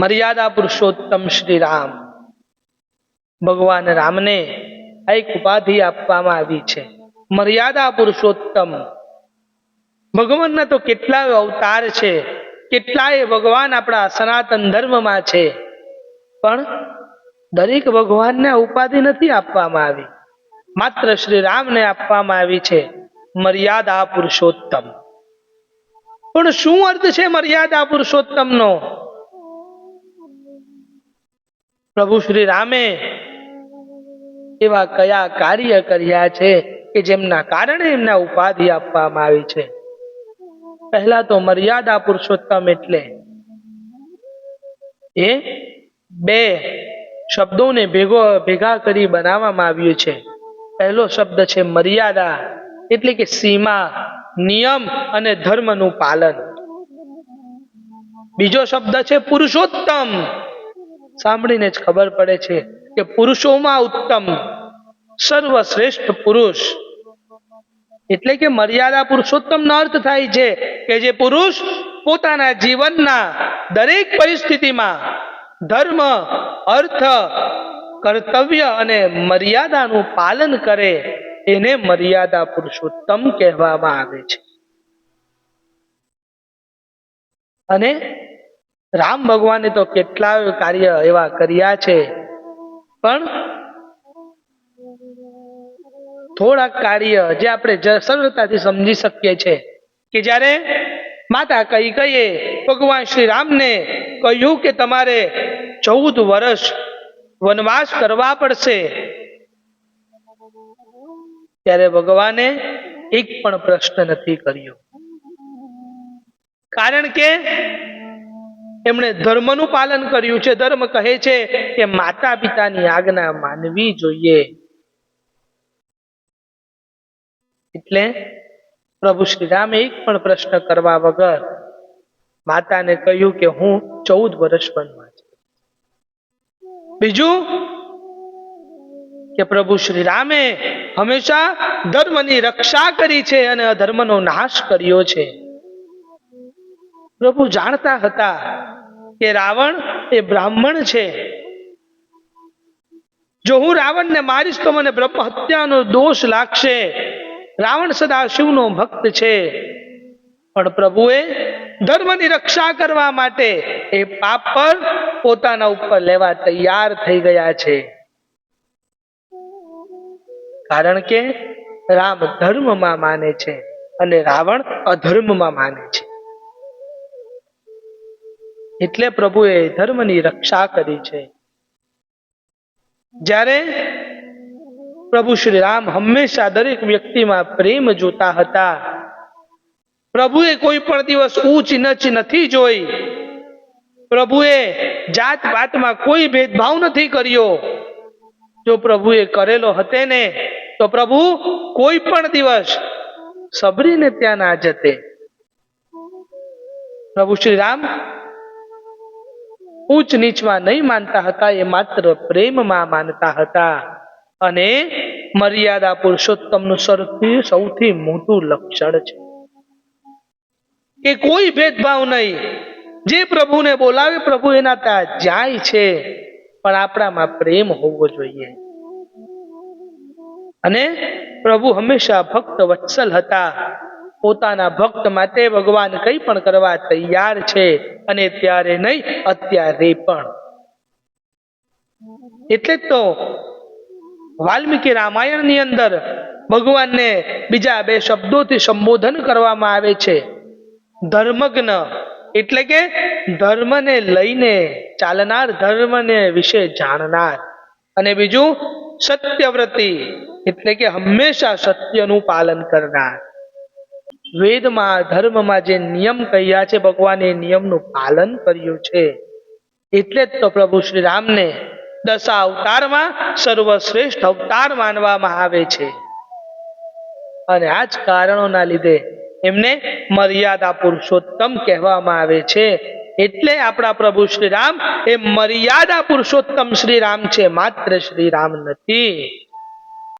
મર્યાદા પુરુષોત્તમ શ્રી રામ, ભગવાન રામને એક ઉપાધિ આપવામાં આવી છે, મર્યાદા પુરુષોત્તમ. ભગવાનના તો કેટલાય અવતાર છે, કેટલાય ભગવાન આપણા સનાતન ધર્મમાં છે, પણ દરેક ભગવાનને ઉપાધિ નથી આપવામાં આવી. માત્ર શ્રી રામને આપવામાં આવી છે મર્યાદા પુરુષોત્તમ. પણ શું અર્થ છે મર્યાદા પુરુષોત્તમનો? પ્રભુ શ્રી રામે એવા કયા કાર્ય કર્યા છે કે જેમના કારણે એમને ઉપાધિ આપવામાં આવી છે? પહેલા તો મર્યાદા પુરુષોત્તમ એટલે એ બે શબ્દોને ભેગા કરી બનાવવામાં આવ્યું છે. પહેલો શબ્દ છે મર્યાદા, એટલે કે સીમા, નિયમ અને ધર્મનું પાલન. બીજો શબ્દ છે પુરુષોત્તમ. સાંભળીને જ ખબર પડે છે કે પુરુષોમાં ઉત્તમ, સર્વશ્રેષ્ઠ પુરુષ. એટલે કે મર્યાદા પુરુષોત્તમનો અર્થ થાય છે કે જે પુરુષ પોતાના જીવનના દરેક પરિસ્થિતિમાં ધર્મ, અર્થ, કર્તવ્ય અને મર્યાદાનું પાલન કરે એને મર્યાદા પુરુષોત્તમ કહેવામાં આવે છે. અને રામ ભગવાને તો કેટલાય કાર્ય એવા કર્યા છે, પણ થોડાક કાર્ય જે આપણે સરળતાથી સમજી શકીએ છીએ કે જ્યારે માતા કૈકેયીએ ભગવાન શ્રી રામને કહ્યું કે તમારે 14 વર્ષ વનવાસ કરવા પડશે, ત્યારે ભગવાને એક પણ પ્રશ્ન નથી કર્યો. કારણ કે એમણે ધર્મનું પાલન કર્યું છે. ધર્મ કહે છે કે માતા પિતાની આજ્ઞા માનવી જોઈએ. એટલે પ્રભુ શ્રી રામે એક પણ પ્રશ્ન કરવા વગર માતાને કહ્યું કે હું 14 વર્ષ વનવાસ. બીજું કે પ્રભુ શ્રી રામે હંમેશા ધર્મની રક્ષા કરી છે અને અધર્મનો નાશ કર્યો છે. પ્રભુ જાણતા હતા કે રાવણ એ બ્રાહ્મણ છે. જો હું રાવણને મારીશ તો મને બ્રહ્મ હત્યાનો દોષ લાગશે. રાવણ સદા શિવનો ભક્ત છે, પણ પ્રભુએ ધર્મની રક્ષા કરવા માટે એ પાપ પર પોતાના ઉપર લેવા તૈયાર થઈ ગયા છે. કારણ કે રામ ધર્મમાં માને છે અને રાવણ અધર્મમાં માને છે. એટલે પ્રભુએ ધર્મની રક્ષા કરી છે. જ્યારે પ્રભુ શ્રી રામ હંમેશા દરેક વ્યક્તિમાં પ્રેમ જોતા હતા. પ્રભુએ કોઈ પણ દિવસ ઊંચ નીચ નથી જોઈ. પ્રભુએ જાત પાતમાં કોઈ ભેદભાવ નથી કર્યો. જો પ્રભુએ કરેલો હતે ને તો પ્રભુ કોઈ પણ દિવસ સબરીને ત્યાં ના જતે. પ્રભુ શ્રી રામ ઊંચ નીચમાં નહીં માનતા હતા, એ માત્ર પ્રેમમાં માનતા હતા. અને મર્યાદા પુરુષોત્તમનું સૌથી મોટું લક્ષણ છે કે કોઈ ભેદભાવ નહીં. જે પ્રભુને બોલાવે પ્રભુ એના ત્યાં જાય છે, પણ આપણામાં પ્રેમ હોવો જોઈએ. અને પ્રભુ હંમેશા ભક્ત વત્સલ હતા. પોતાના ભક્ત માટે ભગવાન કંઈ પણ કરવા તૈયાર છે, અને ત્યારે નહીં અત્યારે પણ. એટલે તો વાલ્મીકી રામાયણની અંદર ભગવાનને બીજા 2 શબ્દોથી સંબોધન કરવામાં આવે છે. ધર્મજ્ઞ એટલે કે ધર્મને લઈને ચાલનાર, ધર્મને વિશે જાણનાર. અને બીજું સત્યવ્રતી એટલે કે હંમેશા સત્યનું પાલન કરનાર. વેદમાં, ધર્મમાં જે નિયમ કહ્યા છે ભગવાને એ નિયમનું પાલન કર્યું છે. એટલે જ તો પ્રભુ શ્રી રામને 10 અવતારમાં સર્વશ્રેષ્ઠ અવતાર માનવામાં આવે છે. અને આ જ કારણોના લીધે એમને મર્યાદા પુરુષોત્તમ કહેવામાં આવે છે. એટલે આપણા પ્રભુ શ્રી રામ એ મર્યાદા પુરુષોત્તમ શ્રી રામ છે, માત્ર શ્રી રામ નથી.